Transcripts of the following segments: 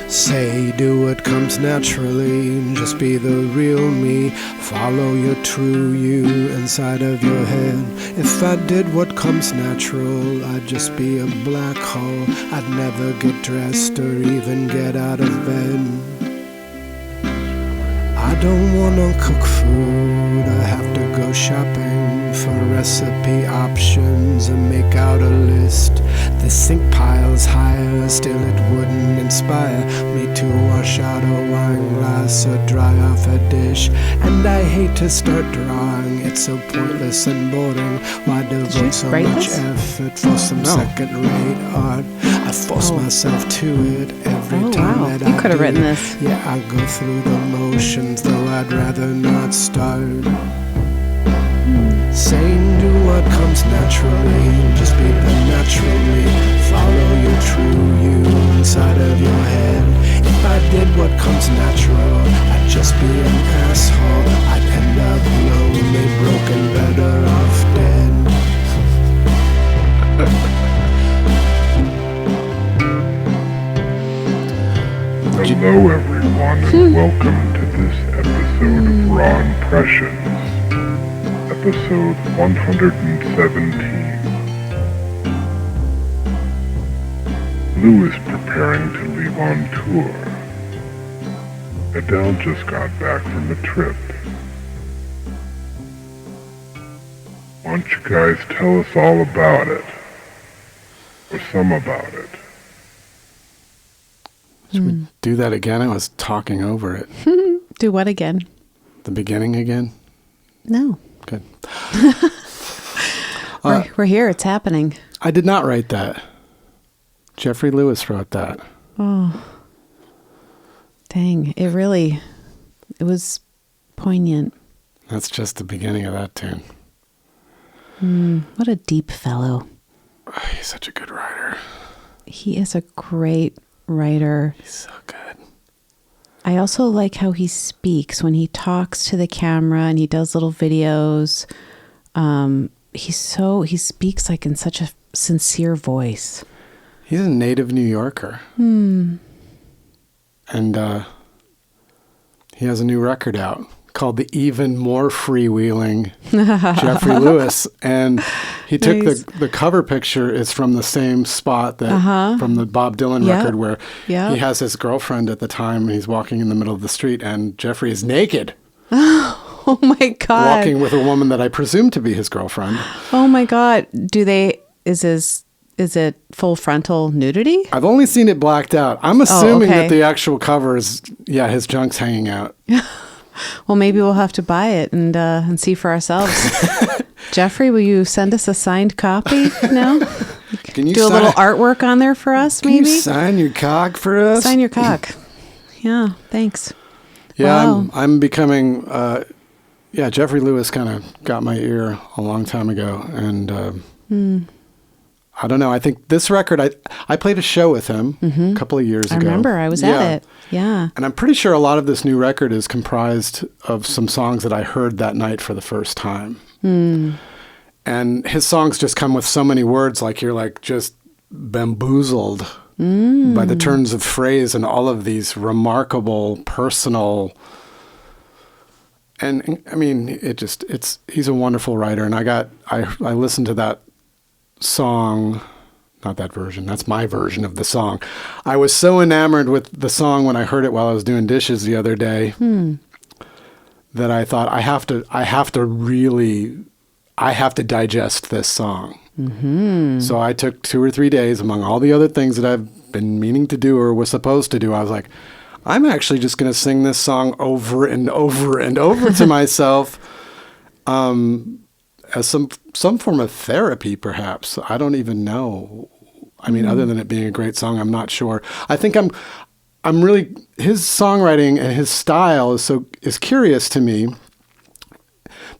Say, do what comes naturally, just be the real me. Follow your true you inside of your head. If I did what comes natural, I'd just be a black hole. I'd never get dressed or even get out of bed. I don't wanna cook food, I have to go shopping for recipe options and make out a list. The sink pile's higher, still it wouldn't inspire me to wash out a wine glass or dry off a dish. And I hate to start drawing, it's so pointless and boring. Why devote so much effort for some second-rate art? I force myself to it every time that I You could have written this. Yeah, I go through the motions, though I'd rather not start. Saying do what comes naturally, just be the natural me. Follow your true you inside of your head. If I did what comes natural, I'd just be an asshole. I'd end up lonely, broken, better off dead. Hello everyone and welcome to this episode of Raw Impressions. Episode 117. Lou is preparing to leave on tour. Adele just got back from a trip. Why don't you guys tell us all about it? Or some about it. Should we do that again? I was talking over it. Do what again? The beginning again? No. Good. We're here. It's happening. I did not write that. Jeffrey Lewis wrote that. Oh. Dang. It was poignant. That's just the beginning of that tune. What a deep fellow. Oh, he's such a good writer. He is a great writer. He's so good. I also like how he speaks when he talks to the camera and he does little videos. He speaks like in such a sincere voice. He's a native New Yorker. And he has a new record out called The Even More Freewheeling Jeffrey Lewis. And he took the cover picture is from the same spot that from the Bob Dylan record where he has his girlfriend at the time and he's walking in the middle of the street and Jeffrey is naked. Oh my God. Walking with a woman that I presume to be his girlfriend. Oh my God. Is it full frontal nudity? I've only seen it blacked out. I'm assuming that the actual cover is, his junk's hanging out. Well, maybe we'll have to buy it and see for ourselves. Jeffrey, will you send us a signed copy now? Can you do a little artwork on there for us, maybe? Can you sign your cock for us? Sign your cock. Yeah, thanks. Yeah, wow. I'm becoming... Jeffrey Lewis kind of got my ear a long time ago. And I don't know. I think this record, I played a show with him a couple of years ago. I remember. I was at it. Yeah. And I'm pretty sure a lot of this new record is comprised of some songs that I heard that night for the first time. And his songs just come with so many words, like you're like just bamboozled by the turns of phrase and all of these remarkable personal... And I mean, he's a wonderful writer. And I listened to that song, not that version, that's my version of the song. I was so enamored with the song when I heard it while I was doing dishes the other day that I thought I have to digest this song. So I took 2 or 3 days among all the other things that I've been meaning to do or was supposed to do. I was like, I'm actually just going to sing this song over and over and over to myself as some form of therapy, perhaps. I don't even know. I mean, other than it being a great song, I'm not sure. I think I'm really, his songwriting and his style is curious to me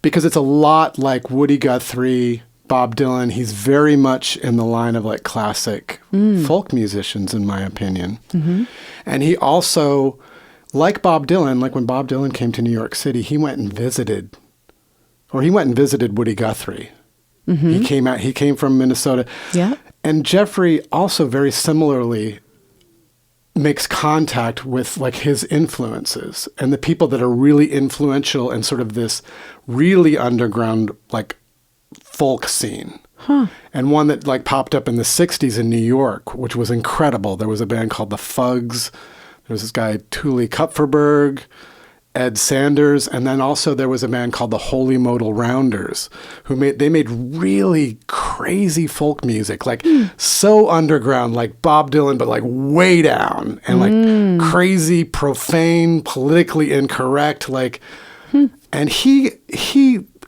because it's a lot like Woody Guthrie, Bob Dylan. He's very much in the line of like classic folk musicians, in my opinion. And he also, like Bob Dylan, like when Bob Dylan came to New York City, he went and visited Woody Guthrie. He came from Minnesota. Yeah. And Jeffrey also very similarly makes contact with like his influences and the people that are really influential in sort of this really underground like folk scene. And one that like popped up in the 60s in New York, which was incredible. There was a band called the Fugs. There was this guy, Thule Kupferberg, Ed Sanders, and then also there was a band called the Holy Modal Rounders, they made really crazy folk music, like so underground, like Bob Dylan, but like way down, and like crazy, profane, politically incorrect, like, and he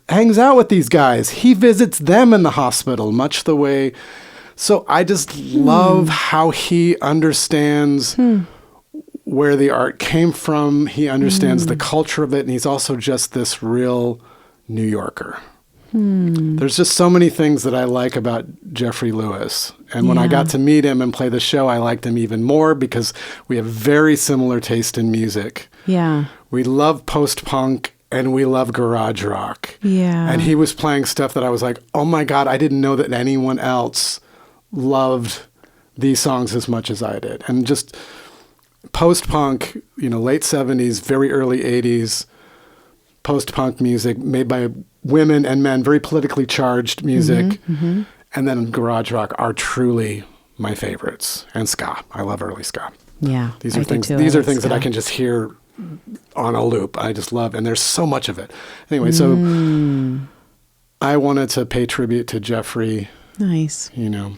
hangs out with these guys. He visits them in the hospital, much the way. So I just love how he understands where the art came from. He understands the culture of it, and he's also just this real New Yorker. There's just so many things that I like about Jeffrey Lewis. And when I got to meet him and play the show, I liked him even more because we have very similar taste in music. Yeah. We love post-punk and we love garage rock. Yeah. And he was playing stuff that I was like, oh my God, I didn't know that anyone else loved these songs as much as I did. And just post-punk, late 70s, very early 80s, post-punk music made by women and men, very politically charged music. And then garage rock are truly my favorites. And ska. I love early ska. Yeah. These are things that I can just hear on a loop. I just love, and there's so much of it. Anyway, so I wanted to pay tribute to Jeffrey. Nice. And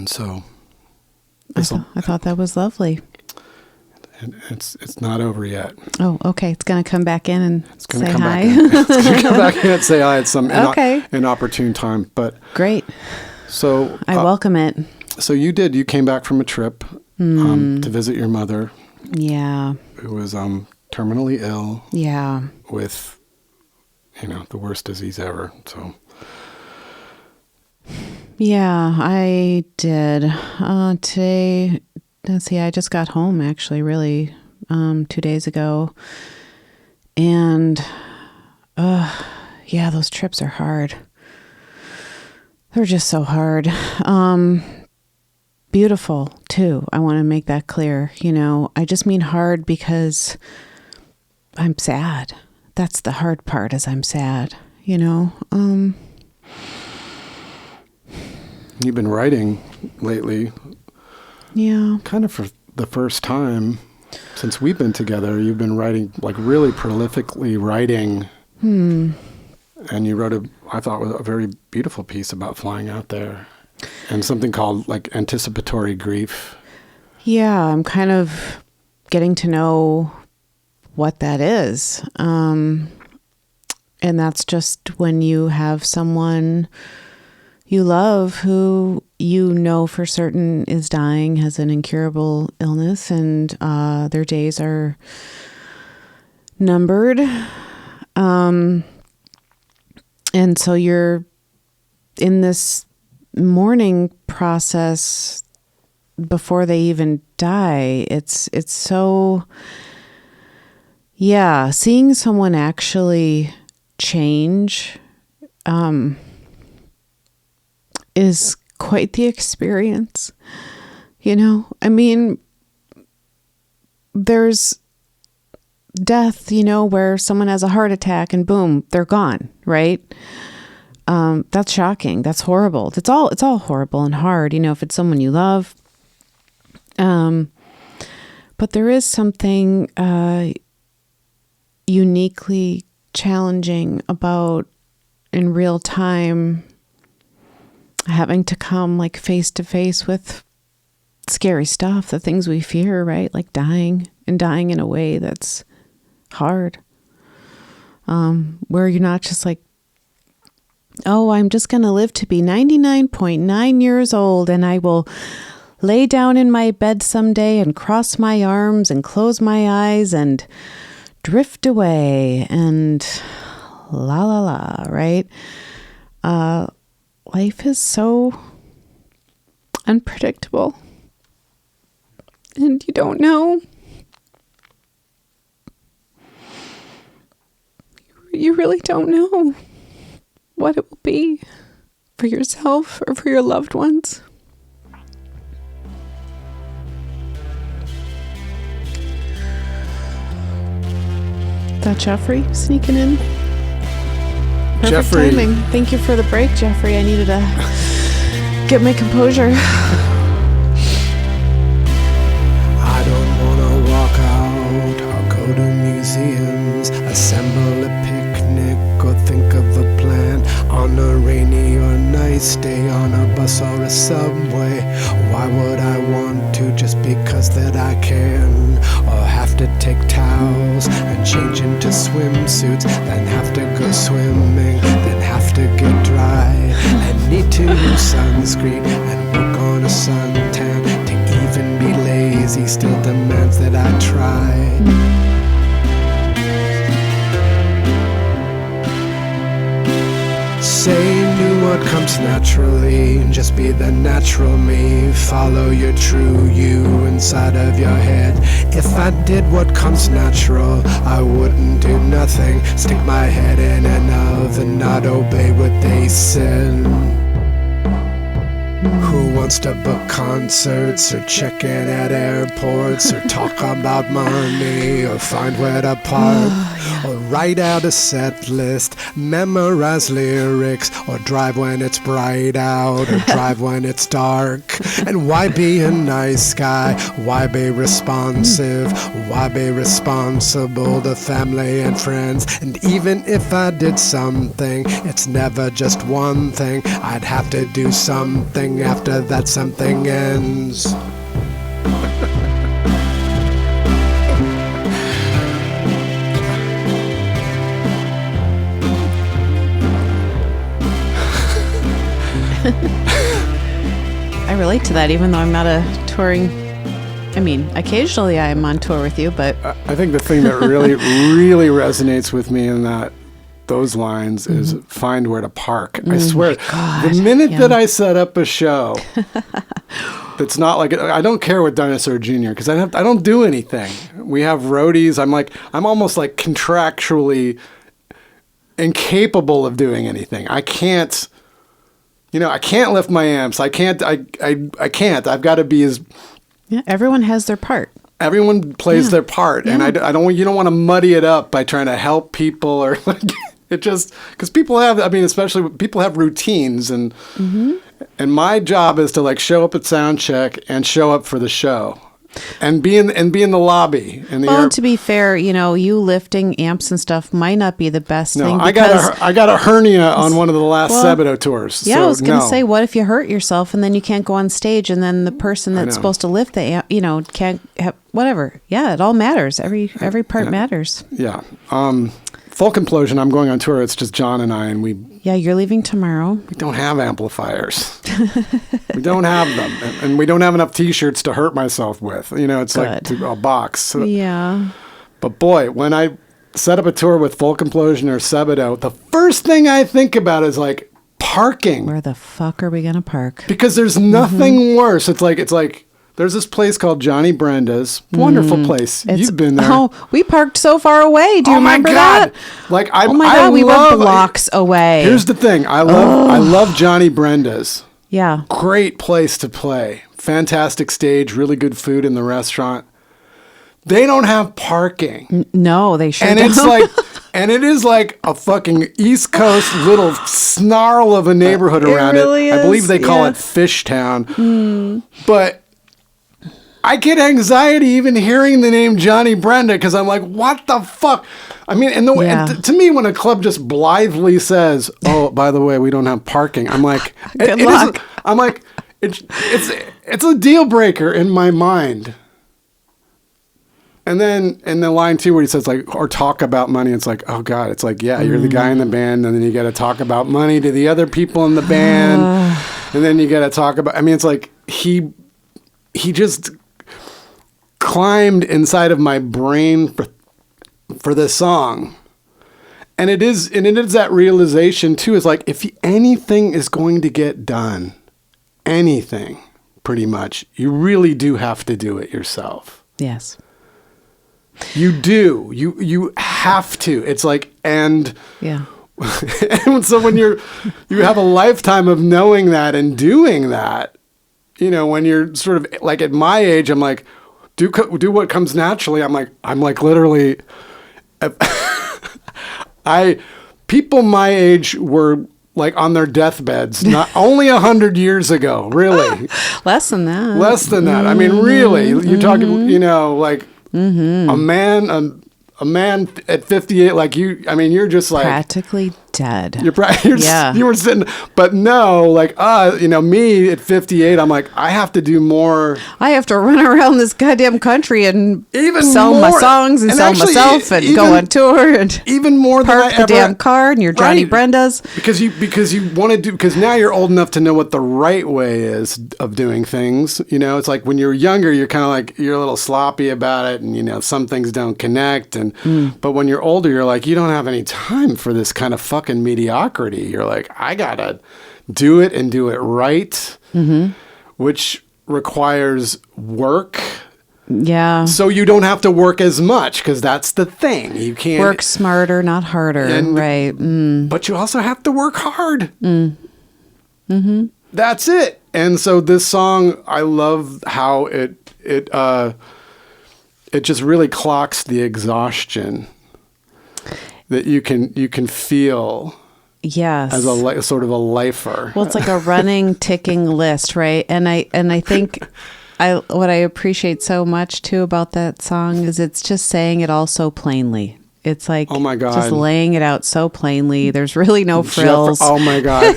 so I thought that was lovely. And it's not over yet. Oh, okay. It's going to come back in and say hi. It's going to come back in and say hi at some Okay. inopportune time. But great. So I welcome it. So you came back from a trip to visit your mother. Yeah. Who was terminally ill. Yeah. With, the worst disease ever. So. Yeah, I did. Today, let's see, I just got home actually, really, 2 days ago. And, yeah, those trips are hard. They're just so hard. Beautiful, too. I want to make that clear. I just mean hard because I'm sad. That's the hard part, is I'm sad, You've been writing lately. Yeah. Kind of for the first time since we've been together. You've been writing, like really prolifically writing. And you wrote I thought, a very beautiful piece about flying out there. And something called like anticipatory grief. Yeah, I'm kind of getting to know what that is. And that's just when you have someone you love who for certain is dying, has an incurable illness, and their days are numbered. And so you're in this mourning process before they even die. It's so, seeing someone actually change is quite the experience. I mean, there's death, where someone has a heart attack and boom, they're gone, right? That's shocking. That's horrible. It's all horrible and hard, if it's someone you love. But there is something uniquely challenging about, in real time, having to come like face to face with scary stuff, the things we fear, right? Like dying in a way that's hard. Where you're not just like, oh, I'm just going to live to be 99.9 years old and I will lay down in my bed someday and cross my arms and close my eyes and drift away and la la la, right? Life is so unpredictable and you don't know. You really don't know what it will be for yourself or for your loved ones. That Jeffrey sneaking in. Perfect Jeffrey. timing. Thank you for the break, Jeffrey. I needed to get my composure. I don't wanna walk out or go to museums, assemble a picnic or think of a plan on a rainy or nice day on a bus or a subway. Why would I want to just because that I can? Or have to take towels and change into swimsuits, then have to go swimming, then have to get dry, and need to use sunscreen and work on a suntan. To even be lazy still demands that I try. Say new what comes naturally, just be the natural me. Follow your true you inside of your head. If I did what comes natural, I wouldn't do nothing. Stick my head in an oven, not obey what they said. Who wants to book concerts or check in at airports or talk about money or find where to park or write out a set list, memorize lyrics or drive when it's bright out or drive when it's dark? And why be a nice guy? Why be responsive? Why be responsible to family and friends? And even if I did something, it's never just one thing. I'd have to do something after that something ends. I relate to that, even though I'm not a touring. I mean, occasionally I am on tour with you, but I think the thing that really, really resonates with me in those lines is find where to park. I swear, God, the minute that I set up a show that's not like, I don't care with Dinosaur Jr. because I don't do anything. We have roadies. I'm almost like contractually incapable of doing anything. I can't lift my amps. I can't. I've got to be as. yeah, everyone has their part. Everyone plays their part, and I don't. You don't want to muddy it up by trying to help people or like it just because people have. I mean, especially people have routines, and my job is to like show up at sound check and show up for the show, and be in the lobby. Well, to be fair, you lifting amps and stuff might not be the best No, thing. I got a hernia on one of the last sebadoh tours. Yeah, so I was going to no. say, what if you hurt yourself and then you can't go on stage, and then the person that's supposed to lift the amp, can't have whatever. Yeah, it all matters. Every part matters. Yeah. Folk Implosion, I'm going on tour. It's just John and I, and we You're leaving tomorrow. don't have amplifiers. We don't have them. And we don't have enough T-shirts to hurt myself with. It's like a box. So, Yeah. but boy, when I set up a tour with Folk Implosion or Sebadoh, the first thing I think about is like parking. Where the fuck are we going to park? Because there's nothing worse. It's like there's this place called Johnny Brenda's. Wonderful place. You've been there. Oh, we parked so far away. Do you remember that? Like Oh my God, we were blocks away. Here's the thing. I love Johnny Brenda's. Yeah. Great place to play. Fantastic stage. Really good food in the restaurant. They don't have parking. No, they sure And don't. it's like, and it is like a fucking East Coast little snarl of a neighborhood around really it. I believe is, they call it Fishtown. But I get anxiety even hearing the name Johnny Brenda because I'm like, what the fuck? I mean, and to me, when a club just blithely says, "Oh, by the way, we don't have parking," I'm like, Good luck. I'm like, it's a deal breaker in my mind. And then in the line two where he says like, or talk about money, it's like, oh God, it's like, yeah, you're the guy in the band, and then you got to talk about money to the other people in the band, and then you got to talk about. I mean, it's like he just climbed inside of my brain for this song. And it is that realization too, is like, if anything is going to get done, anything pretty much, you really do have to do it yourself. Yes. You do. You have to. It's like, and Yeah. and so when you have a lifetime of knowing that and doing that, when you're sort of like at my age, I'm like, do what comes naturally. I'm like literally People my age were like on their deathbeds, not only 100 years ago, really. Less than that. Less than that. I mean, really, you're talking, like a man at 58, like you, I mean, you're just like practically dead. You were sitting, but no, like, me at 58, I'm like, I have to do more. I have to run around this goddamn country and even sell more, my songs and sell myself and go on tour and even more park than the damn car in your Johnny Brenda's. Because you want to do, because now you're old enough to know what the right way is of doing things. It's like when you're younger, you're kind of like, you're a little sloppy about it, and some things don't connect. And but when you're older, you're like, you don't have any time for this kind of fucking mediocrity. You're like, I gotta do it and do it right, which requires work. Yeah. So you don't have to work as much, because that's the thing. You can't work smarter, not harder. Right. But you also have to work hard. That's it. And so this song, I love how it just really clocks the exhaustion that you can feel. Yes. As a sort of a lifer. Well, it's like a running, ticking list, right? And I think what I appreciate so much too about that song is it's just saying it all so plainly. It's like, oh my God, just laying it out so plainly. There's really no frills. Oh my God,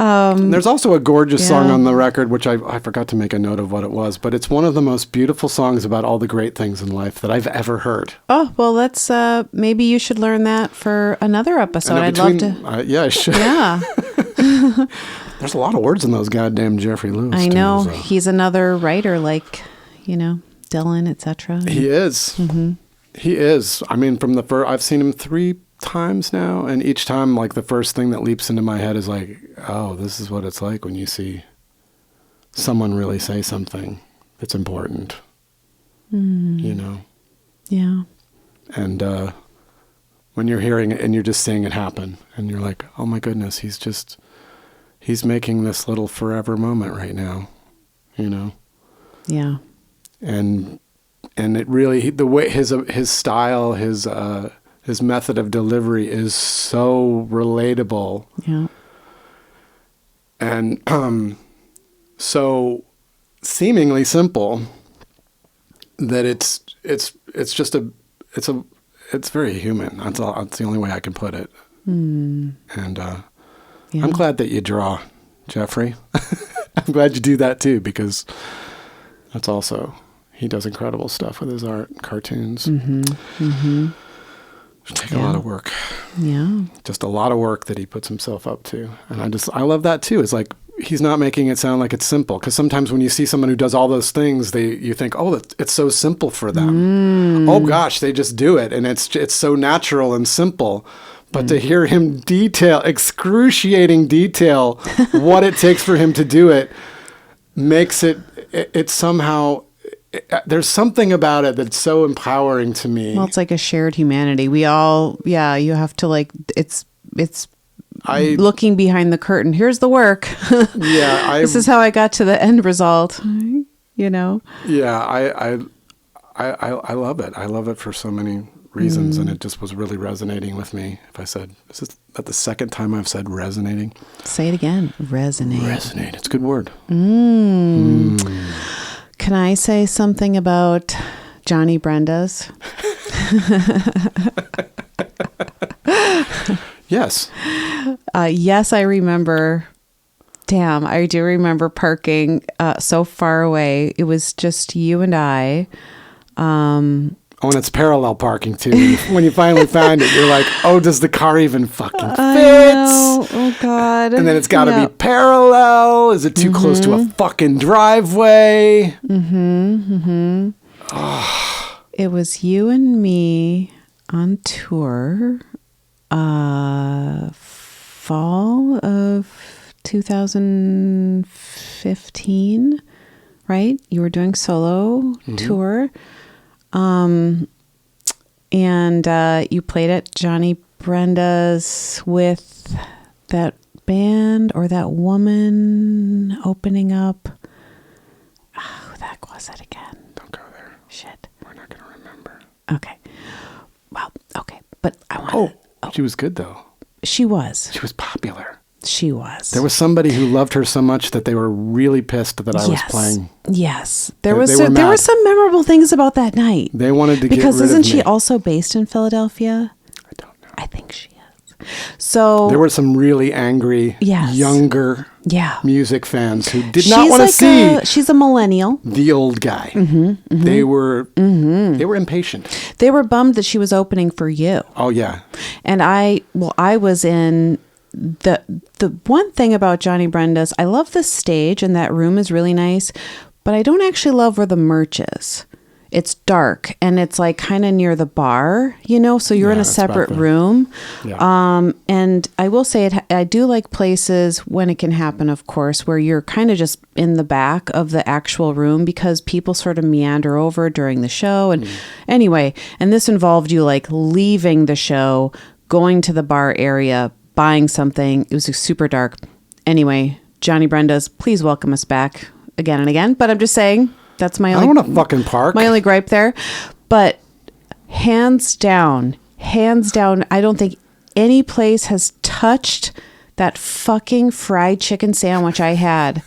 there's also a gorgeous song on the record, which I forgot to make a note of what it was, but it's one of the most beautiful songs about all the great things in life that I've ever heard. Oh, well, let's, maybe you should learn that for another episode. I'd love to. Yeah, I should. Yeah. There's a lot of words in those goddamn Jeffrey Lewis. I know. Too, so. He's another writer like, Dylan, etc. He is. Mm-hmm. He is. I mean, from the first, I've seen him 3 times now, and each time, like, the first thing that leaps into my head is like, oh, this is what it's like when you see someone really say something that's important. Yeah. And when you're hearing it and you're just seeing it happen, and you're like, oh my goodness, he's making this little forever moment right now, Yeah. And it really, the way his style, his method of delivery is so relatable. Yeah. And so seemingly simple that it's very human. That's the only way I can put it. And I'm glad that you draw, Jeffrey. I'm glad you do that too, because that's also, he does incredible stuff with his art and cartoons. Take a lot of work. Yeah. Just a lot of work that he puts himself up to. And I love that too. It's like, he's not making it sound like it's simple. Because sometimes when you see someone who does all those things, you think, oh, it's so simple for them. Oh gosh, they just do it. And it's so natural and simple. But to hear him excruciating detail, what it takes for him to do it, makes it somehow... There's something about it that's so empowering to me. Well, it's like a shared humanity. We all, you have to like, it's looking behind the curtain. Here's the work. This is how I got to the end result, Yeah, I love it. I love it for so many reasons, and it just was really resonating with me. If I said, is that the second time I've said resonating? Say it again. Resonate. Resonate. It's a good word. Can I say something about Johnny Brenda's? Yes. Yes, I remember. Damn, I do remember parking so far away. It was just you and I. And it's parallel parking too. When you finally find it, you're like, oh, does the car even fucking fit? Oh, God. And then it's got to be parallel. Is it too close to a fucking driveway? It was you and me on tour fall of 2015, right? You were doing solo tour. And you played at Johnny Brenda's with that band or that woman opening up. Who the heck was it again? Don't go there. Shit. We're not going to remember. Okay. Well, okay. But but I want. She was good though. She was. She was popular. She was. There was somebody who loved her so much that they were really pissed that I was playing. Yes. They There were were mad. some memorable things about that night. They wanted to because get rid isn't of me. she also based in Philadelphia? I don't know. I think she is. So There were some really angry, Yes. younger yeah. music fans who did not want to like see she's a millennial. the old guy. They were impatient. They were bummed that she was opening for you. Oh yeah. And I was in the one thing about Johnny Brenda's, I love the stage and that room is really nice, but I don't actually love where the merch is. It's dark and it's like kind of near the bar, so you're in a it's back separate there. room. Yeah. And I will say I do like places when it can happen, of course, where you're kind of just in the back of the actual room because people sort of meander over during the show. And anyway, and this involved you like leaving the show, going to the bar area, buying something. It was super dark. Anyway, Johnny Brenda's, please welcome us back again and again. But I'm just saying, that's my I only... don't want to fucking park. My only gripe there. But hands down, I don't think any place has touched that fucking fried chicken sandwich I had.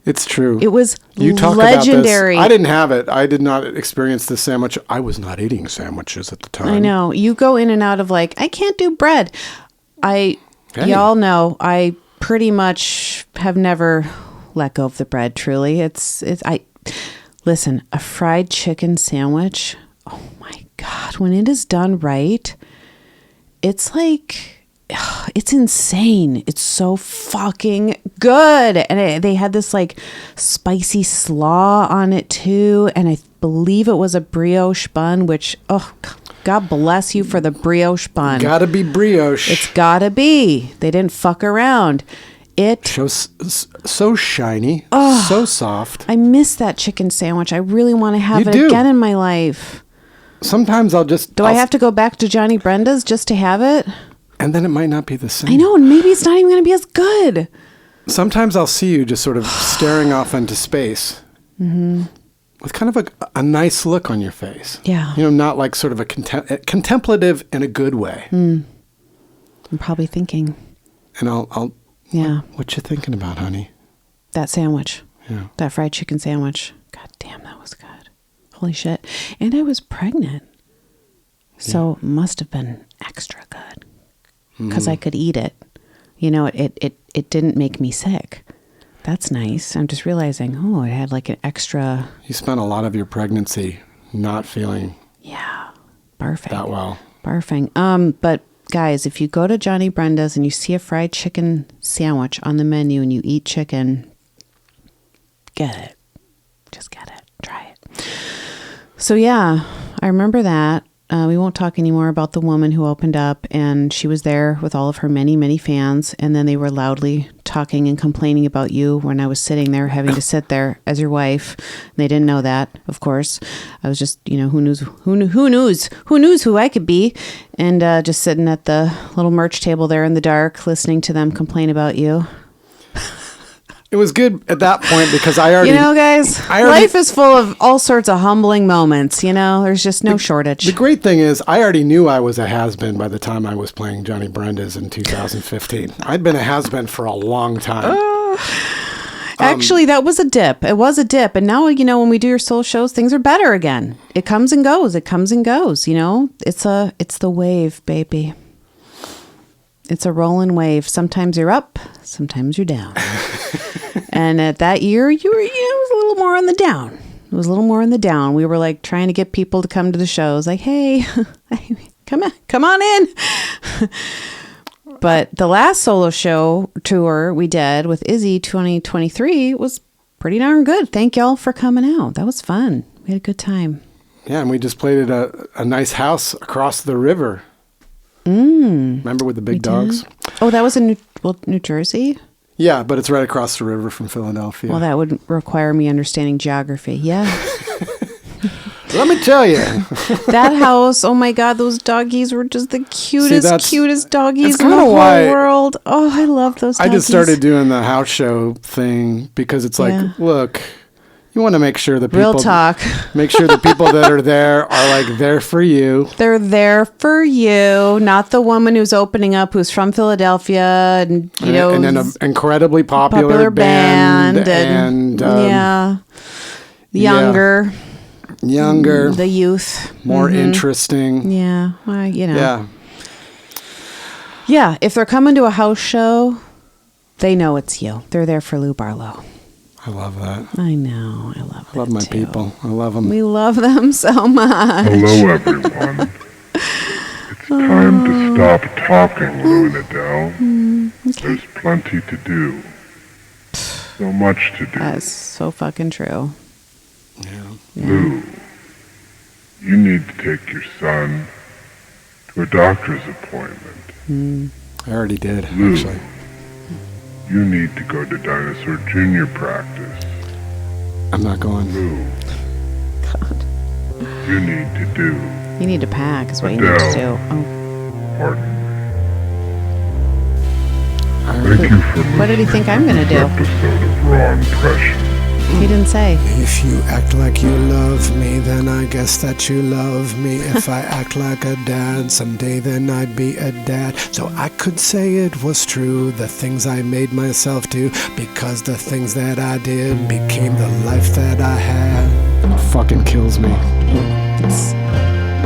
It's true. It was You talk legendary. about this. I didn't have it. I did not experience this sandwich. I was not eating sandwiches at the time. I know. You go in and out of like, I can't do bread. Y'all know, I pretty much have never let go of the bread, truly. Listen, a fried chicken sandwich, oh my God, when it is done right, it's like, it's insane. It's so fucking good. And they had this like spicy slaw on it too. And I believe it was a brioche bun, which, God bless you for the brioche bun. Gotta be brioche. It's gotta be. They didn't fuck around. It so shiny, so soft. I miss that chicken sandwich. I really want to have You it do. again in my life. Sometimes I have to go back to Johnny Brenda's just to have it? And then it might not be the same. I know, and maybe it's not even going to be as good. Sometimes I'll see you just sort of staring off into space with kind of a nice look on your face. Yeah. Not like sort of a contemplative in a good way. I'm probably thinking. And I'll Yeah. What you thinking about, honey? That sandwich. Yeah. That fried chicken sandwich. God damn, that was good. Holy shit. And I was pregnant. So must have been extra good. Because I could eat it. It didn't make me sick. That's nice. I'm just realizing, it had like an extra... You spent a lot of your pregnancy not feeling barfing. that well. Barfing. But guys, if you go to Johnny Brenda's and you see a fried chicken sandwich on the menu and you eat chicken, get it. Just get it. Try it. So yeah, I remember that. We won't talk anymore about the woman who opened up, and she was there with all of her many, many fans. And then they were loudly talking and complaining about you when I was sitting there, having to sit there as your wife. And they didn't know that, of course. I was just, who knows who I could be, and just sitting at the little merch table there in the dark, listening to them complain about you. It was good at that point because I already... guys, life is full of all sorts of humbling moments, There's just no shortage. The great thing is I already knew I was a has-been by the time I was playing Johnny Brenda's in 2015. I'd been a has-been for a long time. Actually, that was a dip. It was a dip. And now, when we do your soul shows, things are better again. It comes and goes. It's the wave, baby. It's a rolling wave. Sometimes you're up, sometimes you're down. And at that year, it was a little more on the down. It was a little more on the down. We were like trying to get people to come to the shows. Like, hey, come on in. But the last solo show tour we did with Izzy 2023 was pretty darn good. Thank y'all for coming out. That was fun. We had a good time. Yeah, and we just played at a nice house across the river. Remember with the big dogs? Oh, that was in New Jersey? Yeah, but it's right across the river from Philadelphia. Well, that would require me understanding geography. Yeah. Let me tell you. That house, oh my God, those doggies were just the cutest doggies in the whole world. Oh, I love those doggies. I just started doing the house show thing because it's like, look, You want to make sure the people, Real talk. make sure the people that are there are like there for you. They're there for you, not the woman who's opening up who's from Philadelphia and And then an incredibly popular band and yeah, younger, the youth, more interesting. Yeah, well, Yeah. Yeah, if they're coming to a house show, they know it's you. They're there for Lou Barlow. I love that. I know. I love I love my too. people. I love them. We love them so much. Hello, everyone. It's time to stop talking, Lou and Adele. There's plenty to do. So much to do. That's so fucking true. Yeah. Lou, you need to take your son to a doctor's appointment. I already did, Lou. actually. You need to go to Dinosaur Junior practice. I'm not going. Lou, God. you need to do. You need to pack is what you need to do. Oh. Pardon. I Thank you for What did he think I'm gonna do? listening to this episode of Raw Impression. He didn't say. If you act like you love me, then I guess that you love me. If I act like a dad someday, then I'd be a dad. So I could say it was true, the things I made myself do, because the things that I did became the life that I had. It fucking kills me.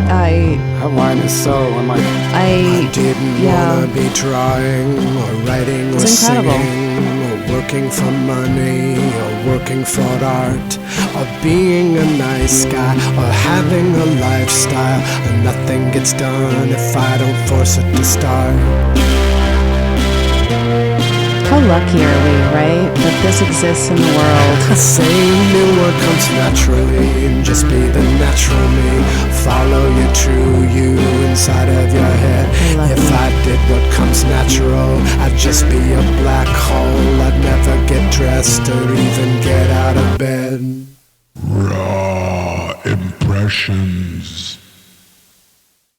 That line is so, I'm like, I didn't wanna be drawing or writing or It's incredible. singing or working for money or working for art or being a nice guy or having a lifestyle, and nothing gets done if I don't force it to start. How lucky are we, right? That this exists in the world. Saying new word comes naturally, and just be the natural me. Follow your true you inside of your head. If I did what comes natural, I'd just be a black hole. I'd never get dressed or even get